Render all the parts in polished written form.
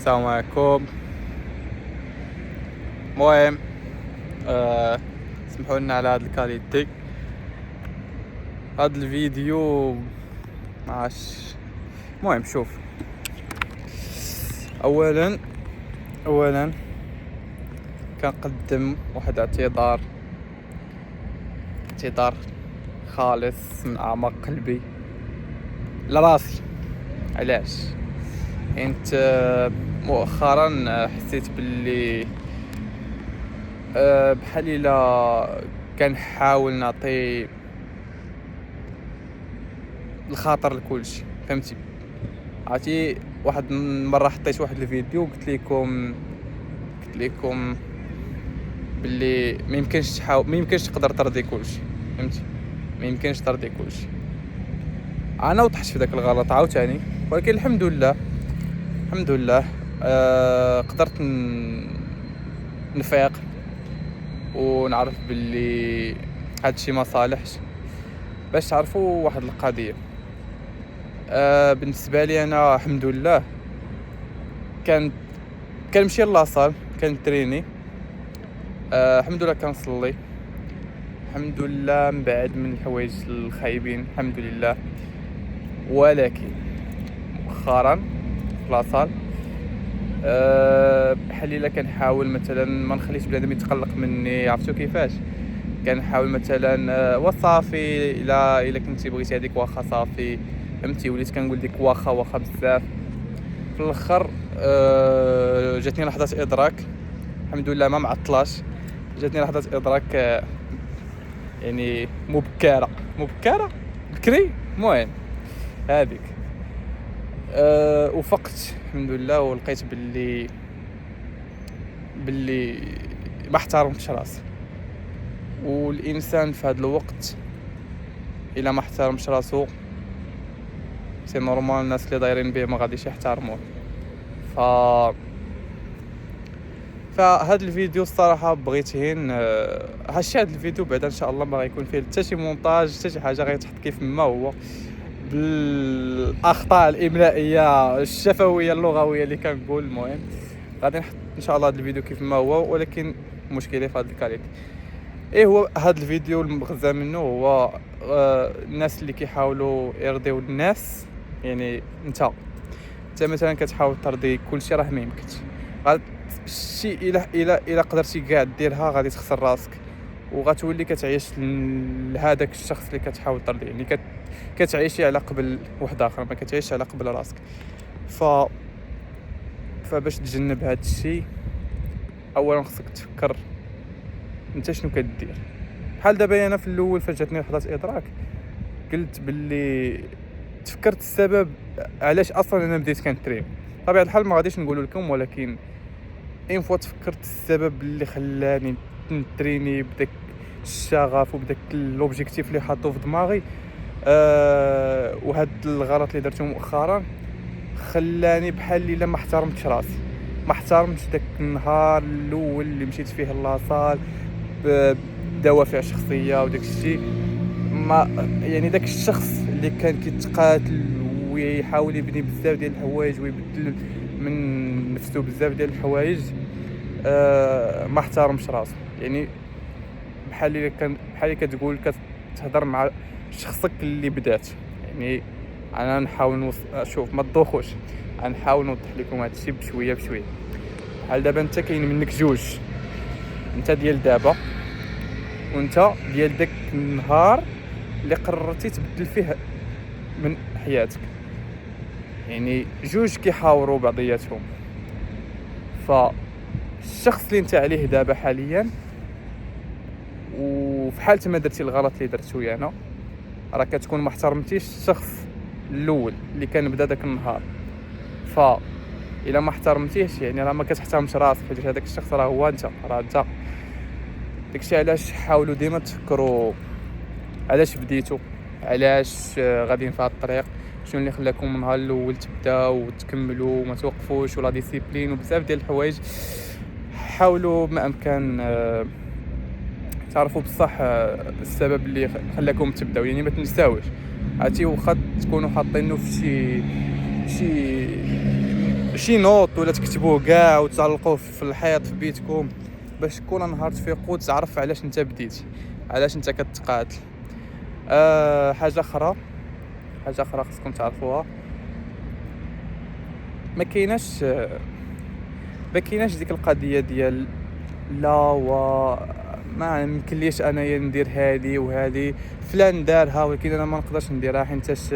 السلام عليكم. المهم سمحوا لنا على هذا الكاليتي. هذا الفيديو معاش. المهم شوف، اولا كنقدم واحد اعتذار خالص من اعماق قلبي لراسي. علاش؟ انت مؤخرا حسيت باللي بحال الا كنحاول نعطي الخاطر لكلشي، فهمتي؟ عرفتي واحد المره حطيت واحد الفيديو قلت لكم باللي ما يمكنش تقدر ترضي كلشي، فهمتي؟ ما يمكنش ترضي كلشي. انا وطحت في داك الغلط عاوتاني، ولكن الحمد لله قدرت نفيق ونعرف باللي هادشي ما صالحش. باش تعرفوا واحد القضيه، بالنسبه لي انا الحمد لله كنمشي لاصال، كنتريني، الحمد لله كنصلي، الحمد لله مبعد من الحوايج الخايبين الحمد لله. ولكن مؤخرا في لاصال بحال الا كنحاول مثلا ما نخليش بنادم يتقلق مني. عرفتوا كيفاش؟ كنحاول مثلا وصافي الا كنتي بغيتي هذيك واخا صافي، فهمتي؟ وليت كنقول ديك واخا بزاف. في الاخر جاتني لحظه ادراك، الحمد لله ما معطلاش. جاتني لحظه ادراك يعني مبكره بكري. المهم هذيك وفقت الحمد لله، ولقيت باللي ما احترمتش راسي. والانسان في هذا الوقت الا ما احترمش راسو سي نورمال الناس اللي دايرين به ما غاديش يحترموه. فهاد الفيديو الصراحه بغيت هادشي. هاد الفيديو بعدا ان شاء الله ما غيكون فيه حتى شي مونتاج، حتى شي حاجه، غيتحط كيف ما هو بالاخطاء الاملائيه الشفويه اللغويه اللي كنقول. المهم غادي نحط ان شاء الله هذا الفيديو كيف ما هو، ولكن مشكله في هذا الكاليتي ايه هو هذا الفيديو المغزى منه هو الناس اللي كيحاولوا يرضيو الناس. يعني انت مثلا كتحاول ترضي كلشي، راه ما يمكنش. شي الا قدرتي كاع ديرها غادي تخسر راسك، وغتولي كتعيش لهذاك الشخص اللي كتحاول ترضيه. يعني كتعيشي على قبل واحد اخر، ما كتعيش على قبل راسك. فباش تجنب هذا الشيء اولا خصك تفكر انت شنو كدير. بحال دابا انا في الاول فاش جاتني لحظه ادراك قلت باللي تفكرت السبب علاش اصلا انا بديت كنترين. طبيعه الحال ما غاديش نقول لكم، ولكن اين فوا تفكرت السبب اللي خلاني نتريني بداك الشغف وبداك لوبجيكتيف اللي حاطو في دماغي، وهاد الغلط اللي درتو مؤخرا خلاني بحال الا ما احترمتش راسي، ما احترمتش داك النهار الاول اللي مشيت فيه لاصال بدوافع شخصيه. وداك الشيء ما يعني داك الشخص اللي كان كيتقاتل ويحاول يبني بزاف ديال الحوايج ويبدل من نفسه بزاف ديال الحوايج، ما احترمش راسه. يعني بحال اللي كتقول كتهضر مع شخصك اللي بدات. يعني انا نحاول شوف ما تدوخوش، غنحاول نوضح لكم هذا الشيء بشويه. بحال دابا انت كاين منك جوج، انت ديال دابا وانت ديال داك النهار اللي قررتي تبدل فيه من حياتك. يعني جوج كيحاوروا بعضياتهم. فالشخص اللي انت عليه دابا حاليا، وفي حالة ما درتي الغلط اللي درتو انا، راه كتكون ما احترمتيش الشخص الاول اللي كان بدا داك النهار. الا ما احترمتيش يعني راه ما كتحترمش راسك، حيت هذاك الشخص راه هو انت، راه انت. داكشي علاش حاولوا ديما تفكروا علاش بديتو، علاش غاديين في هذا الطريق، شنو اللي خلاكم من النهار الاول تبداو وتكملوا وما توقفوش، ولا ديسيبلين وبزاف ديال الحوايج. حاولوا ما امكن تعرفوا بصح السبب اللي خلاكم تبداو. يعني ما تنساوش، عرفتي؟ واخا تكونوا حاطينه في شي شي نوط ولا تكتبوه كاع وتعلقوه في الحيط في بيتكم باش كل نهار تفيقوا تعرف علاش انت بديتي، علاش انت كتقاتل. حاجه اخرى خصكم تعرفوها، ما كايناش ديك القضيه ديال لا و ما يمكنليش انايا ندير هذه وهذه، فلان دارها ولكن انا ما نقدرش نديرها حيتاش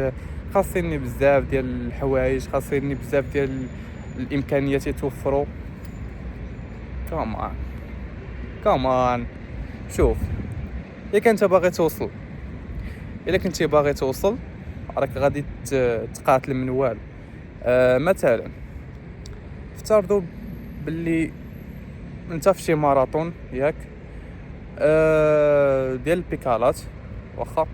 خاصني بزاف ديال الحوايج، خاصني بزاف ديال الامكانيات يتوفروا. كمان شوف، الا كنتي باغي توصل راك غادي تقاتل من والو. مثلا افترضوا باللي انت في شي ماراطون ياك، ديال البيكالات، واخا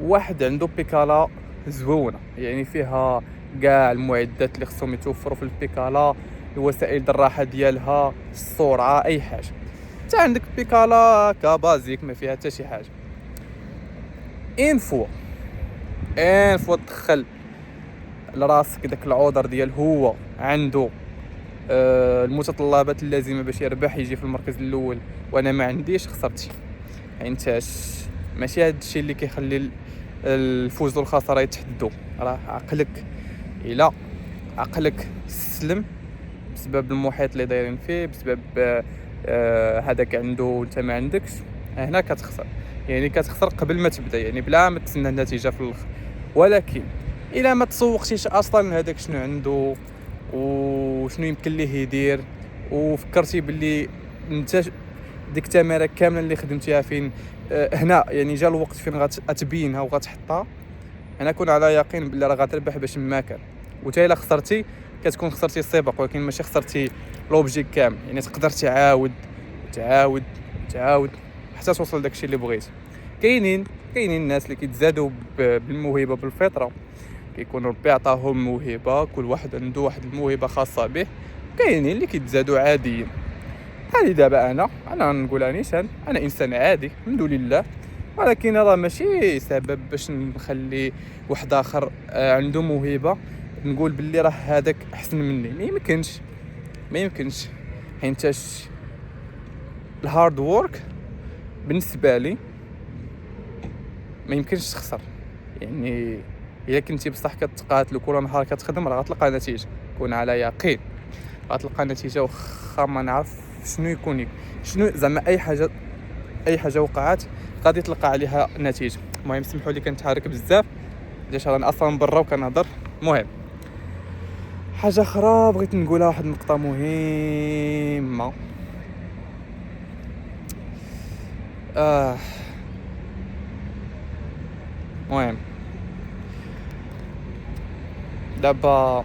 واحد عنده بيكالا زوينه يعني فيها كاع المعدات اللي خصهم يتوفروا في البيكالا، الوسائل الراحه ديالها، السرعه، اي حاجه. انت عندك بيكالا كبازيك ما فيها حتى شي حاجه. ان فوا تدخل لراسك داك العذر ديال هو عنده المتطلبات اللازمه باش يربح يجي في المركز الاول وانا ما عنديش، خسرتي. حينتاش ماشي هذا الشيء اللي كيخلي الفوز والخساره يتحدوا، راه عقلك استسلم بسبب المحيط اللي دايرين فيه، بسبب هذاك عنده وانت ما عندكش. هنا كتخسر، يعني كتخسر قبل ما تبدا، يعني بلا ما تسنى النتيجه في الاخر. ولكن الا ما تسوقتيش اصلا هذاك شنو عنده وشنو يمكن ليه يدير، وفكرتي باللي انت ديك التماره كامله اللي خدمتيها فين، هنا يعني جا الوقت فين غتبينها وغتحطها، انا كون على يقين بلي راه غتربح باش ما كان. وتا الا خسرتي كتكون خسرتي السباق ولكن ماشي خسرتي لوبجي كامل، يعني تقدر تعاود حتى توصل داكشي اللي بغيتي. كاينين الناس اللي كيتزادوا بالموهبه بالفطره، كيكونوا ربي عطاهم موهبه، كل واحد عنده واحد الموهبه خاصه به. كاينين اللي كيتزادوا عاديين. هذه دابا انا نقولها نيشان، انا انسان عادي الحمد لله، ولكن راه ماشي سبب باش نخلي واحد اخر عنده موهبه نقول باللي راه هذاك احسن مني. ما يمكنش حينتاش الهارد وورك بالنسبه لي ما يمكنش تخسر. يعني الا كنتي بصح كتقاتل وكل نهار كتخدم راه غتلقى نتيجه، كون على يقين غتلقى نتيجه. واخا ما نعرف شنو زعما اي حاجه وقعت غادي تلقى عليها نتيجه. المهم سمحوا لي كنتحرك بزاف ديال انا اصلا برا وكنهضر. المهم حاجه اخرى بغيت نقولها، واحد النقطه مهمه. المهم دابا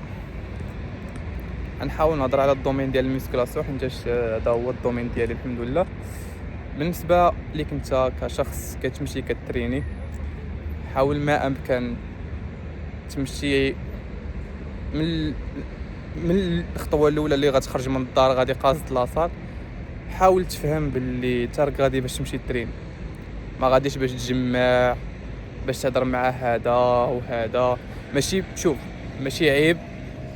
غنحاول نهضر على الدومين ديال الميسكلاسيون حيت هذا هو الدومين ديالي الحمد لله. بالنسبه ليك انت كشخص كتمشي كتريني، حاول ما امكن تمشي من الخطوه الاولى اللي غتخرج من الدار غادي قاصد لاصال. حاول تفهم باللي تارك غادي باش تمشي ترين، ما غاديش باش تجمع باش تهضر مع هذا وهذا. ماشي عيب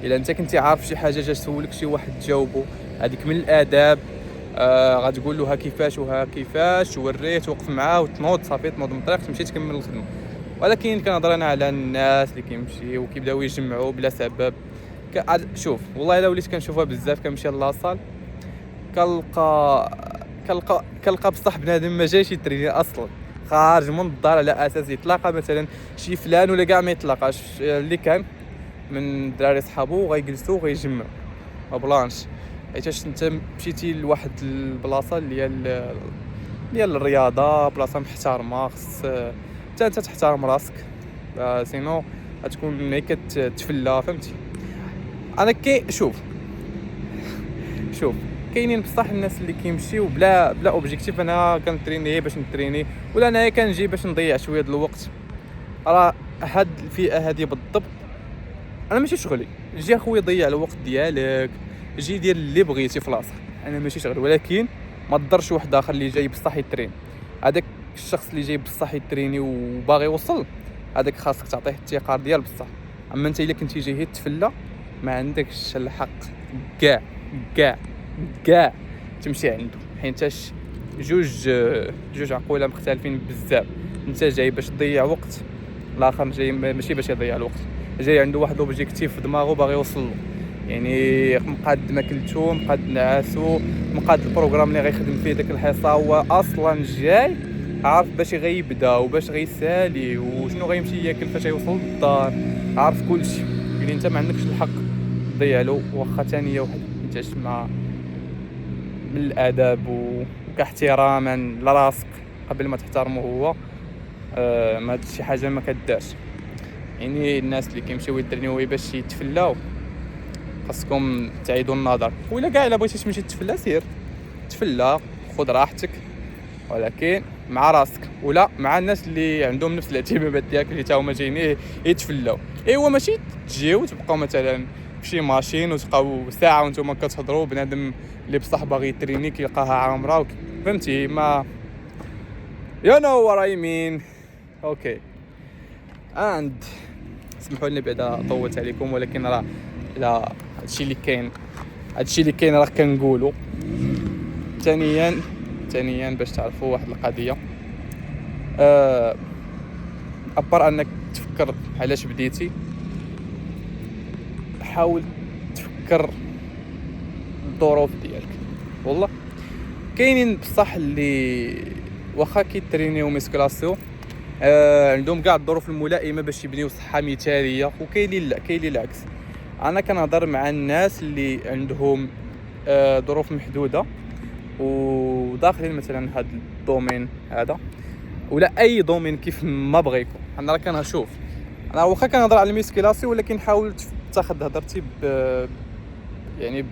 الا انت كنتي عارف شي حاجه جا سولك شي واحد تجاوبو، هذيك من الاداب. غتقول له ها كيفاش وها كيفاش، وريت وقف معاه وتنوض صافي، تنوض من الطريق تمشي تكمل الخدمه. ولكن كنهضر انا على الناس اللي كيمشيو وكيبداو يجمعوا بلا سبب. شوف والله الا وليت كنشوفها بزاف، كنمشي لاصال كنلقى بصح بنادم ما جايش يتريني اصلا، خارج من الدار على اساس يتلاقى مثلا شي فلان ولا كاع ما يتلاقاش اللي كان من دراري صحابو غيجلسوا وغيجمعوا ما بلانش. حيتاش انت مشيتي لواحد البلاصه اللي هي الرياضه، بلاصه محترمه، خص انت تحترم راسك، سينو غتكون هي كتفلا. فهمتي؟ انا شوف كاينين بصح الناس اللي كيمشيو بلا اوبجيكتيف. انا كنتريني باش نتريني، ولا انايا كنجي باش نضيع شويه د الوقت. راه هاد الفئه هذه بالضبط انا ماشي شغلي. جي اخويا ضيع الوقت ديالك، جي دير اللي بغيتي في لاصه، انا ماشي شغل. ولكن ما تضرش واحد اخر اللي جاي بصح يترين. هذاك الشخص اللي جاي بصح يتريني وباغي يوصل، هذاك خاصك تعطيه الثقه ديال بصح. اما انت الا كنتي جاي تفلا ما عندكش الحق كاع كاع كاع تمشي عنده، حيتاش جوج عقوله مختلفين بزاف. انت جاي باش تضيع وقت، الاخر جاي ماشي باش يضيع الوقت، جاي عنده واحد لوبجيكتيف في دماغه باغي يوصل له. يعني مقاد ماكلتو، مقاد نعاسو، مقاد البروغرام اللي غيخدم فيه ديك الحصه، هو اصلا جاي عارف باش غيبدا وباش غيسالي وشنو غيمشي ياكل فاش يوصل للدار، عارف كلشي. يعني انت ما عندكش الحق تضيع له واخا ثانيه واحده، حيتاش مع بالادب وكاحتراما لراسك قبل ما تحترمه هو. ما هاد شي حاجه ما كدارش. يعني الناس اللي كيمشيو يترينيو باش يتفلاو خاصكم تعيدوا النظر، ولا كاع الا بغيتي تمشي تتفلا سير تفلا، خذ راحتك، ولكن مع راسك ولا مع الناس اللي عندهم نفس الاهتمامات ديالك اللي تا هما جايين يتفلاو. ايوا ماشي تجيو تبقاو مثلا فشي ماشين وتبقاو ساعه وانتم كتهضروا بنادم اللي بصح باغي يتريني كيلقاها عامره، فهمتي؟ ما يو نو وات اي مين. اوكي اند سمحوا لي بعدا طولت عليكم، ولكن راه لا هادشي اللي كاين راه كنقولوا. ثانيا باش تعرفوا واحد القضيه، ابار انك تفكر علاش بديتي، حاول تفكر الظروف ديالك. والله كاينين بصح اللي واخا كيترينيو ميسكلاسيو عندهم كاع الظروف الملائمه باش يبنيو صحه مثاليه، وكاين اللي لا، كاين اللي العكس. انا كنهضر مع الناس اللي عندهم ظروف محدوده وداخلين مثلا هذا الدومين هذا ولا اي دومين كيف ما بغيكم. انا راه كنشوف، انا واخا كنهضر على الميسكيلاسيون ولكن حاول تاخذ هضرتي يعني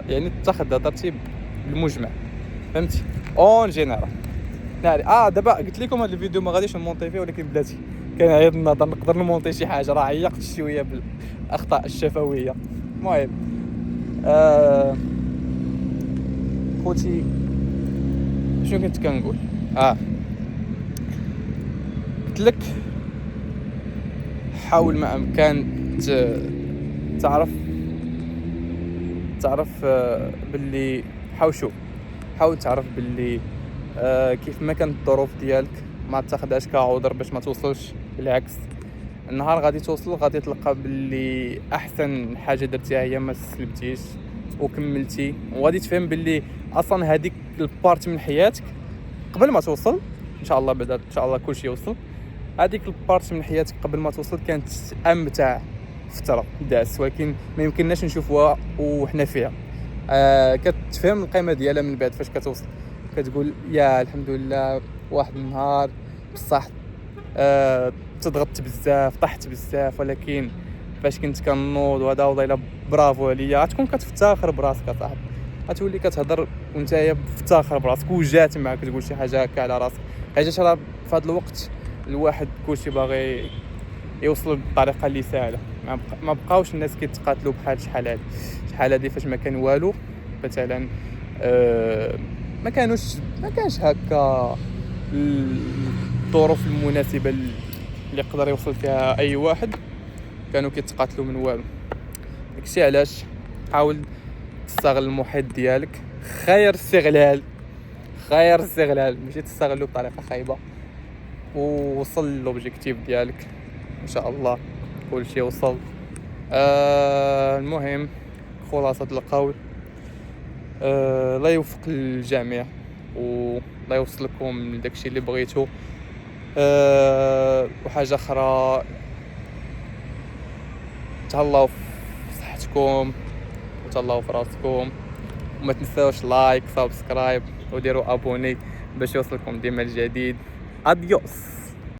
يعني تاخذ هضرتي بالمجمع، فهمتي؟ اون جينيرال ناري. دابا قلت لكم هذا الفيديو ما غاديش نمونطي فيه، ولكن بلاتي كنعيط النظر نقدر نمونطي شي حاجه، راه عيقت شويه بالاخطاء الشفويه. المهم خوتي شنو كنت كنقول؟ قلت لك حاول ما امكن تعرف باللي حاول تعرف باللي كيف ما كانت الظروف ديالك ما تاخدهاش كعذر باش ما توصلش. بالعكس، النهار غادي توصل، غادي تلقى باللي احسن حاجه درتيها هي ما سلبتيش وكملتي، وغادي تفهم باللي اصلا هذيك البارت من حياتك قبل ما توصل ان شاء الله، بعدا ان شاء الله كلشي يوصل. هذيك البارت من حياتك قبل ما توصل كانت امتع فتره داز، ولكن ما يمكنناش نشوفوها وحنا فيها. كتفهم القيمه ديالها من بعد فاش كتوصل، كتقول يا الحمد لله واحد النهار بصح تضغطت بزاف، طحت بزاف، ولكن فاش كنت كنوض وهذا والله برافو عليا. غتكون كتفتخر براسك اصاحبي، غتولي كتهضر وانت مفتخر براسك وجات معك تقول شي حاجه هكا على راسك. حيت راه في هذا الوقت الواحد كلشي باغي يوصل بالطريقه اللي سهله. ما بقاوش الناس كيتقاتلوا بحال شحال هادي فاش ما كان والو مثلا. ما كانش هكا الظروف المناسبه اللي يقدر يوصل فيها اي واحد، كانوا كيتقاتلوا من والو. داكشي علاش حاول تستغل المحيط ديالك خير استغلال، ماشي تستغلو بطريقه خايبه، ووصل للوبجيكتيف ديالك ان شاء الله كلشي يوصل. المهم خلاصه القول، لا يوفق الجميع ولا يوصلكم لداكشي اللي بغيتو. وحاجه اخرى، تهلاو في صحتكم وتهلاو في راسكم، وما تنساوش لايك سبسكرايب وديروا ابوني باش يوصلكم ديما الجديد. اديوس.